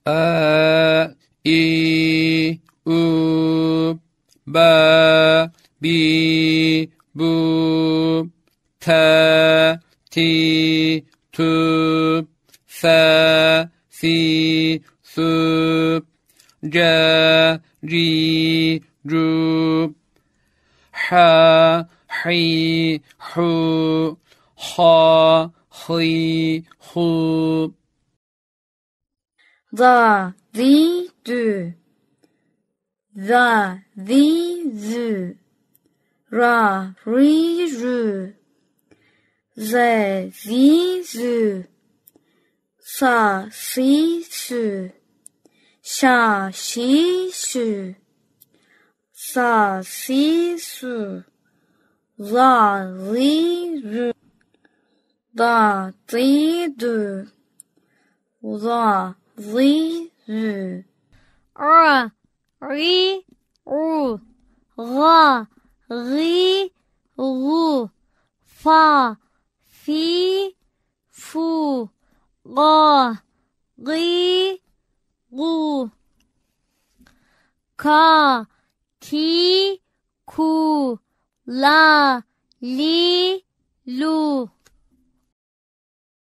A, I, U, Ba, Bi, Bu, Ta, Ti, Tu, Fa, Si, Su, Ja, Ri, Ru, Ha, Hi, Hu, Ha, Hi, Hu. The, do. The, zu. Ra, ri, ru. Ze, zu. Sa, si, su. Sha, shi, shu. Sa, si, su. La, li, ru. Da, di, du. La, li, ru. Ra, ri, ru. Ra, ri, ru. Fa, fi, fu. Ga, ri, gu. Ka, ki, ku. La, li, lu.